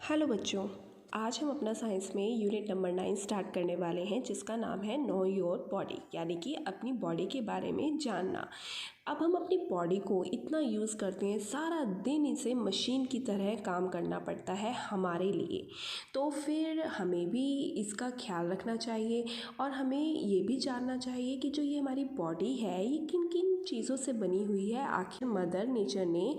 Hello बच्चों, आज हम अपना साइंस में यूनिट नंबर 9 स्टार्ट करने वाले हैं जिसका नाम है नो योर बॉडी, यानी कि अपनी बॉडी के बारे में जानना। अब हम अपनी बॉडी को इतना यूज़ करते हैं, सारा दिन इसे मशीन की तरह काम करना पड़ता है हमारे लिए, तो फिर हमें भी इसका ख्याल रखना चाहिए और हमें ये भी जानना चाहिए कि जो ये हमारी बॉडी है ये किन किन चीज़ों से बनी हुई है। आखिर मदर नेचर ने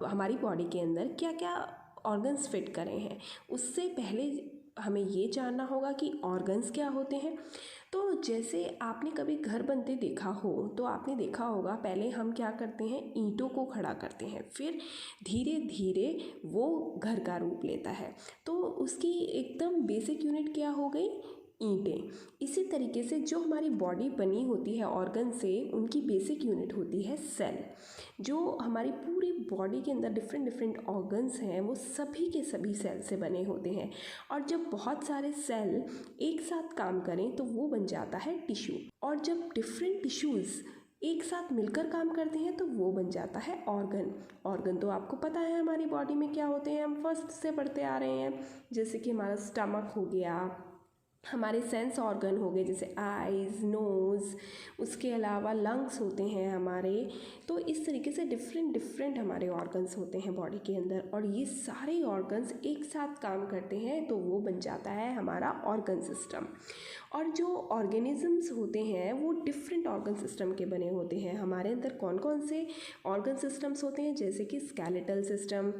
हमारी बॉडी के अंदर क्या क्या ऑर्गन्स फिट करें हैं। उससे पहले हमें ये जानना होगा कि ऑर्गन्स क्या होते हैं। तो जैसे आपने कभी घर बनते देखा हो तो आपने देखा होगा पहले हम क्या करते हैं, ईंटों को खड़ा करते हैं, फिर धीरे धीरे वो घर का रूप लेता है। तो उसकी एकदम बेसिक यूनिट क्या हो गई, ईंटें। इसी तरीके से जो हमारी बॉडी बनी होती है ऑर्गन से, उनकी बेसिक यूनिट होती है सेल। जो हमारी पूरी बॉडी के अंदर डिफरेंट डिफरेंट ऑर्गन्स हैं वो सभी के सभी सेल से बने होते हैं, और जब बहुत सारे सेल एक साथ काम करें तो वो बन जाता है टिश्यू, और जब डिफरेंट टिश्यूज़ एक साथ मिलकर काम करते हैं तो वो बन जाता है ऑर्गन। ऑर्गन तो आपको पता है हमारी बॉडी में क्या होते हैं, हम फर्स्ट से पढ़ते आ रहे हैं। जैसे कि हमारा स्टमक हो गया, हमारे सेंस ऑर्गन हो गए जैसे आइज़, नोज़, उसके अलावा लंग्स होते हैं हमारे। तो इस तरीके से डिफरेंट डिफरेंट हमारे ऑर्गन्स होते हैं बॉडी के अंदर, और ये सारे ऑर्गन्स एक साथ काम करते हैं तो वो बन जाता है हमारा ऑर्गन सिस्टम। और जो ऑर्गेनिजम्स होते हैं वो डिफरेंट ऑर्गन सिस्टम के बने होते हैं। हमारे अंदर कौन कौन से ऑर्गन सिस्टम्स होते हैं, जैसे कि स्केलेटल सिस्टम,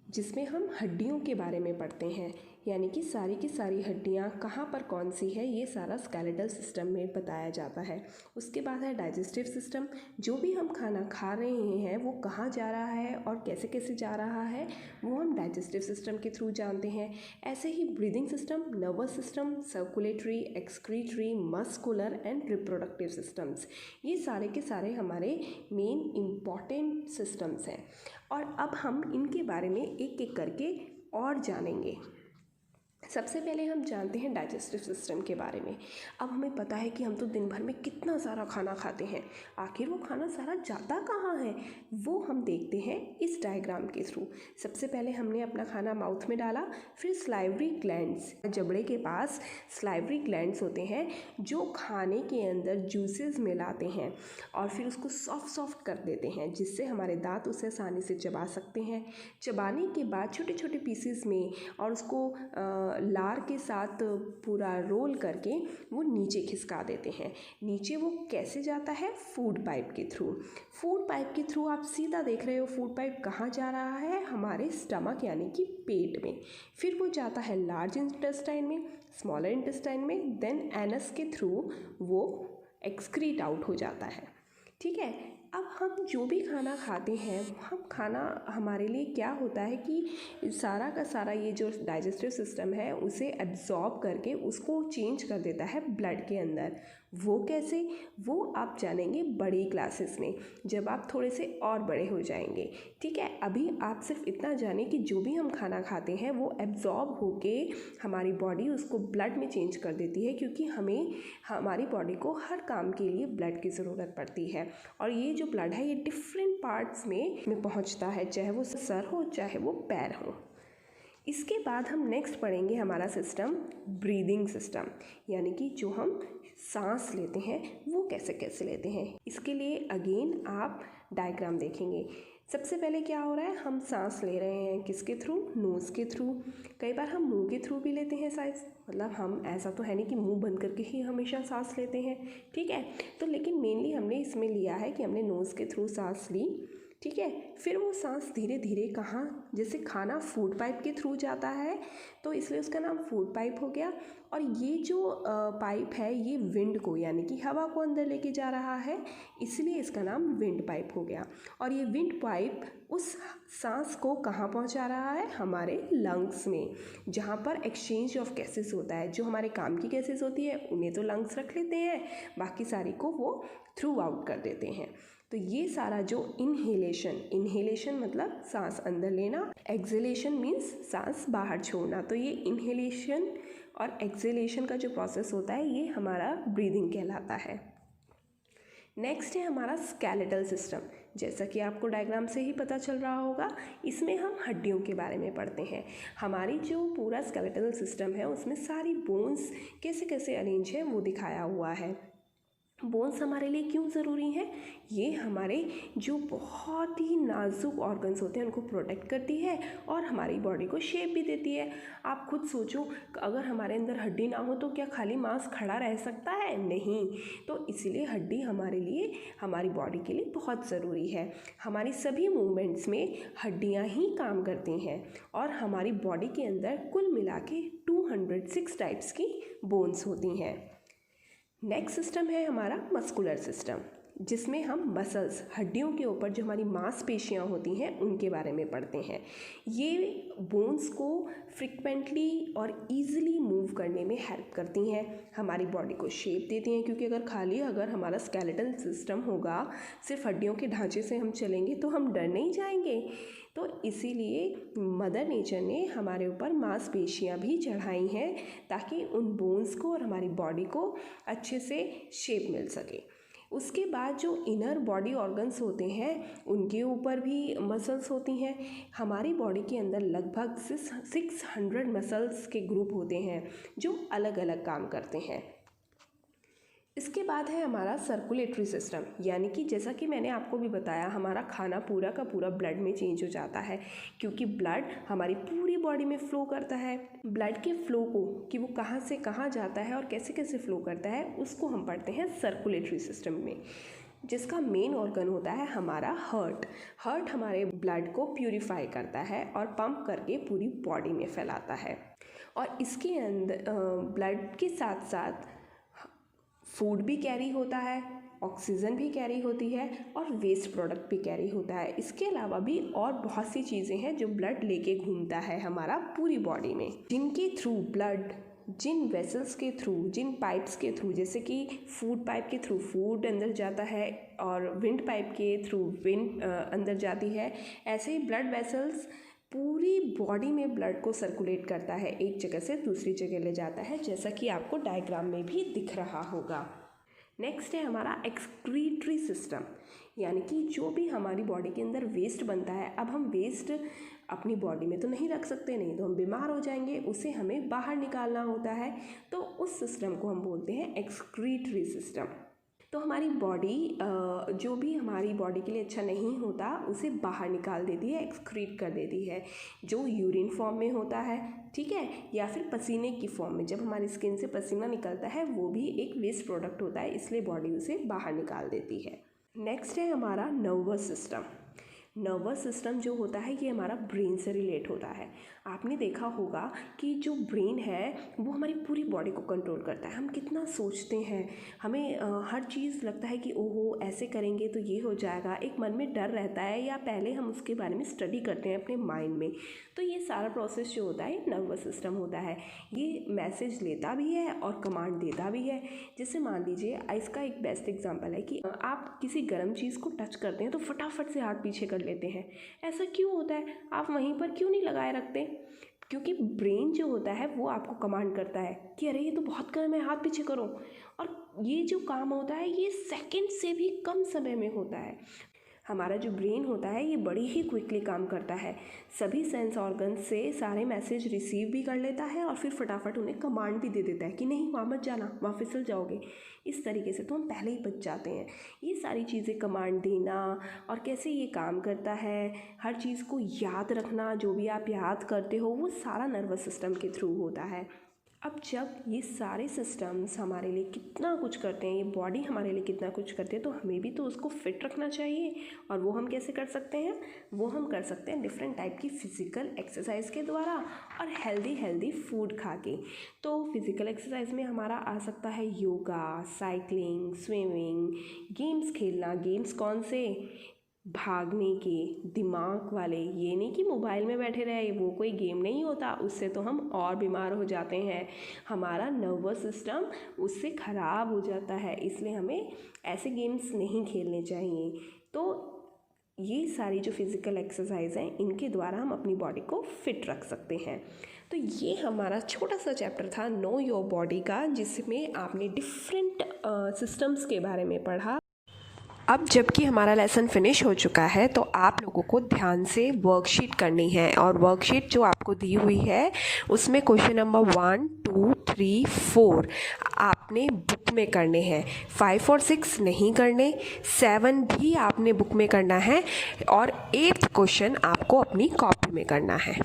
जिसमें हम हड्डियों के बारे में पढ़ते हैं, यानी कि सारी की सारी हड्डियाँ कहाँ पर कौन सी है ये सारा स्केलेटल सिस्टम में बताया जाता है। उसके बाद है डाइजेस्टिव सिस्टम, जो भी हम खाना खा रहे हैं वो कहाँ जा रहा है और कैसे कैसे जा रहा है वो हम डाइजेस्टिव सिस्टम के थ्रू जानते हैं। ऐसे ही breathing system, nervous system, circulatory, excretory, muscular and reproductive systems, ये सारे के सारे हमारे मेन इम्पॉर्टेंट सिस्टम्स हैं। और अब हम इनके बारे में एक एक करके और जानेंगे। सबसे पहले हम जानते हैं डाइजेस्टिव सिस्टम के बारे में। अब हमें पता है कि हम तो दिन भर में कितना सारा खाना खाते हैं, आखिर वो खाना सारा जाता कहाँ है वो हम देखते हैं इस डायग्राम के थ्रू। सबसे पहले हमने अपना खाना माउथ में डाला, फिर स्लाइवरी ग्लैंड्स, जबड़े के पास स्लाइवरी ग्लैंड्स होते हैं जो खाने के अंदर जूसेस मिलाते हैं और फिर उसको सॉफ्ट सॉफ्ट कर देते हैं, जिससे हमारे दांत उसे आसानी से चबा सकते हैं। चबाने के बाद छोटे छोटे पीसेस में और उसको लार के साथ पूरा रोल करके वो नीचे खिसका देते हैं। नीचे वो कैसे जाता है, फूड पाइप के थ्रू। फूड पाइप के थ्रू आप सीधा देख रहे हो फूड पाइप कहाँ जा रहा है, हमारे स्टमक यानी कि पेट में। फिर वो जाता है लार्ज इंटेस्टाइन में, स्मॉलर इंटेस्टाइन में, देन एनस के थ्रू वो एक्सक्रीट आउट हो जाता है। ठीक है, अब हम जो भी खाना खाते हैं, हम खाना हमारे लिए क्या होता है कि सारा का सारा ये जो डाइजेस्टिव सिस्टम है उसे एब्जॉर्ब करके उसको चेंज कर देता है ब्लड के अंदर। वो कैसे, वो आप जानेंगे बड़ी क्लासेस में, जब आप थोड़े से और बड़े हो जाएंगे। ठीक है, अभी आप सिर्फ इतना जानें कि जो भी हम खाना खाते हैं वो एब्जॉर्ब होके हमारी बॉडी उसको ब्लड में चेंज कर देती है, क्योंकि हमें हमारी बॉडी को हर काम के लिए ब्लड की ज़रूरत पड़ती है। और ये जो ब्लड है ये डिफरेंट पार्ट्स में पहुंचता है, चाहे वो सर हो चाहे वो पैर हो। इसके बाद हम नेक्स्ट पढ़ेंगे हमारा सिस्टम ब्रीदिंग सिस्टम, यानी कि जो हम सांस लेते हैं वो कैसे कैसे लेते हैं। इसके लिए अगेन आप डायग्राम देखेंगे। सबसे पहले क्या हो रहा है, हम सांस ले रहे हैं किसके थ्रू, नोज़ के थ्रू। कई बार हम मुंह के थ्रू भी लेते हैं सांस, मतलब हम ऐसा तो है नहीं कि मुंह बंद करके ही हमेशा सांस लेते हैं। ठीक है, तो लेकिन मेनली हमने इसमें लिया है कि हमने नोज़ के थ्रू सांस ली। ठीक है, फिर वो सांस धीरे धीरे कहाँ, जैसे खाना फूड पाइप के थ्रू जाता है तो इसलिए उसका नाम फूड पाइप हो गया। और ये जो पाइप है ये विंड को यानी कि हवा को अंदर लेके जा रहा है, इसलिए इसका नाम विंड पाइप हो गया। और ये विंड पाइप उस सांस को कहाँ पहुँचा रहा है, हमारे लंग्स में, जहाँ पर एक्सचेंज ऑफ गैसेस होता है। जो हमारे काम की गैसेस होती है उन्हें तो लंग्स रख लेते हैं, बाकी सारी को वो थ्रू आउट कर देते हैं। तो ये सारा जो इन्हेलेशन मतलब सांस अंदर लेना, एक्सहेलेशन मीन्स सांस बाहर छोड़ना, तो ये इन्हेलेशन और एक्सहेलेशन का जो प्रोसेस होता है ये हमारा ब्रीदिंग कहलाता है। नेक्स्ट है हमारा स्केलेटल सिस्टम। जैसा कि आपको डायग्राम से ही पता चल रहा होगा, इसमें हम हड्डियों के बारे में पढ़ते हैं। हमारी जो पूरा स्केलेटल सिस्टम है उसमें सारी बोन्स कैसे कैसे अरेंज है वो दिखाया हुआ है। बोन्स हमारे लिए क्यों ज़रूरी हैं? ये हमारे जो बहुत ही नाजुक ऑर्गन्स होते हैं उनको प्रोटेक्ट करती है और हमारी बॉडी को शेप भी देती है। आप खुद सोचो, अगर हमारे अंदर हड्डी ना हो तो क्या खाली मांस खड़ा रह सकता है? नहीं। तो इसीलिए हड्डी हमारे लिए, हमारी बॉडी के लिए बहुत ज़रूरी है। हमारी सभी मूवमेंट्स में हड्डियाँ ही काम करती हैं और हमारी बॉडी के अंदर कुल मिला के 206 टाइप्स की बोन्स होती हैं। नेक्स्ट सिस्टम है हमारा मस्कुलर सिस्टम, जिसमें हम मसल्स, हड्डियों के ऊपर जो हमारी मांसपेशियाँ होती हैं उनके बारे में पढ़ते हैं। ये बोन्स को फ्रिक्वेंटली और इजीली मूव करने में हेल्प करती हैं, हमारी बॉडी को शेप देती हैं, क्योंकि अगर हमारा स्केलेटल सिस्टम होगा, सिर्फ हड्डियों के ढांचे से हम चलेंगे तो हम डर नहीं जाएंगे। तो इसीलिए मदर नेचर ने हमारे ऊपर मांसपेशियाँ भी चढ़ाई हैं ताकि उन बोन्स को और हमारी बॉडी को अच्छे से शेप मिल सके। उसके बाद जो इनर बॉडी ऑर्गन्स होते हैं उनके ऊपर भी मसल्स होती हैं। हमारी बॉडी के अंदर लगभग 600 मसल्स के ग्रुप होते हैं जो अलग अलग काम करते हैं। इसके बाद है हमारा सर्कुलेटरी सिस्टम, यानी कि जैसा कि मैंने आपको भी बताया, हमारा खाना पूरा का पूरा ब्लड में चेंज हो जाता है, क्योंकि ब्लड हमारी पूरी बॉडी में फ़्लो करता है। ब्लड के फ़्लो को, कि वो कहाँ से कहाँ जाता है और कैसे कैसे फ़्लो करता है, उसको हम पढ़ते हैं सर्कुलेटरी सिस्टम में, जिसका मेन ऑर्गन होता है हमारा हार्ट हमारे ब्लड को प्यूरिफाई करता है और पंप करके पूरी बॉडी में फैलाता है। और इसके अंदर ब्लड के साथ साथ फूड भी कैरी होता है, ऑक्सीजन भी कैरी होती है और वेस्ट प्रोडक्ट भी कैरी होता है। इसके अलावा भी और बहुत सी चीज़ें हैं जो ब्लड लेके घूमता है हमारा पूरी बॉडी में, जिनके थ्रू ब्लड, जिन वेसल्स के थ्रू, जिन पाइप्स के थ्रू, जैसे कि फूड पाइप के थ्रू फूड अंदर जाता है और विंड पाइप के थ्रू विंड अंदर जाती है, ऐसे ही ब्लड वेसल्स पूरी बॉडी में ब्लड को सर्कुलेट करता है, एक जगह से दूसरी जगह ले जाता है, जैसा कि आपको डायग्राम में भी दिख रहा होगा। नेक्स्ट है हमारा एक्सक्रीटरी सिस्टम, यानी कि जो भी हमारी बॉडी के अंदर वेस्ट बनता है, अब हम वेस्ट अपनी बॉडी में तो नहीं रख सकते, नहीं तो हम बीमार हो जाएंगे, उसे हमें बाहर निकालना होता है, तो उस सिस्टम को हम बोलते हैं एक्सक्रीटरी सिस्टम। तो हमारी बॉडी जो भी हमारी बॉडी के लिए अच्छा नहीं होता उसे बाहर निकाल देती है, एक्सक्रीट कर देती है, जो यूरिन फॉर्म में होता है, ठीक है, या फिर पसीने की फॉर्म में, जब हमारी स्किन से पसीना निकलता है वो भी एक वेस्ट प्रोडक्ट होता है, इसलिए बॉडी उसे बाहर निकाल देती है। नेक्स्ट है हमारा नर्वस सिस्टम। नर्वस सिस्टम जो होता है ये हमारा ब्रेन से रिलेट होता है। आपने देखा होगा कि जो ब्रेन है वो हमारी पूरी बॉडी को कंट्रोल करता है। हम कितना सोचते हैं, हमें हर चीज़ लगता है कि ओहो ऐसे करेंगे तो ये हो जाएगा, एक मन में डर रहता है, या पहले हम उसके बारे में स्टडी करते हैं अपने माइंड में। तो ये सारा प्रोसेस जो होता है नर्वस सिस्टम होता है। ये मैसेज लेता भी है और कमांड देता भी है। जैसे मान लीजिए, इसका एक बेस्ट एग्जांपल है कि आप किसी गर्म चीज़ को टच करते हैं तो फटाफट से हाथ पीछे कर लेते हैं। ऐसा क्यों होता है? आप वहीं पर क्यों नहीं लगाए रखते? क्योंकि ब्रेन जो होता है वो आपको कमांड करता है कि अरे ये तो बहुत गर्म है, हाथ पीछे करो। और ये जो काम होता है ये सेकंड से भी कम समय में होता है। हमारा जो ब्रेन होता है ये बड़ी ही क्विकली काम करता है, सभी सेंस ऑर्गन से सारे मैसेज रिसीव भी कर लेता है और फिर फटाफट उन्हें कमांड भी दे देता है कि नहीं वहाँ मत जाना, वहाँ फिसल जाओगे। इस तरीके से तो हम पहले ही बच जाते हैं। ये सारी चीज़ें, कमांड देना और कैसे ये काम करता है, हर चीज़ को याद रखना, जो भी आप याद करते हो वो सारा नर्वस सिस्टम के थ्रू होता है। अब जब ये सारे सिस्टम्स हमारे लिए कितना कुछ करते हैं, ये बॉडी हमारे लिए कितना कुछ करती है, तो हमें भी तो उसको फिट रखना चाहिए। और वो हम कैसे कर सकते हैं? वो हम कर सकते हैं डिफरेंट टाइप की फ़िज़िकल एक्सरसाइज के द्वारा और हेल्दी फूड खा के। तो फिज़िकल एक्सरसाइज में हमारा आ सकता है योगा, साइकिलिंग, स्विमिंग, गेम्स खेलना। गेम्स कौन से? भागने के, दिमाग वाले। ये नहीं कि मोबाइल में बैठे रहे, वो कोई गेम नहीं होता, उससे तो हम और बीमार हो जाते हैं, हमारा नर्वस सिस्टम उससे ख़राब हो जाता है। इसलिए हमें ऐसे गेम्स नहीं खेलने चाहिए। तो ये सारी जो फिज़िकल एक्सरसाइज हैं इनके द्वारा हम अपनी बॉडी को फिट रख सकते हैं। तो ये हमारा छोटा सा चैप्टर था नो योर बॉडी का, जिसमें आपने डिफरेंट सिस्टम्स के बारे में पढ़ा। अब जबकि हमारा लेसन फिनिश हो चुका है तो आप लोगों को ध्यान से वर्कशीट करनी है, और वर्कशीट जो आपको दी हुई है उसमें क्वेश्चन नंबर 1, 2, 3, 4 आपने बुक में करने हैं, 5 और 6 नहीं करने, 7 भी आपने बुक में करना है, और 8th क्वेश्चन आपको अपनी कॉपी में करना है।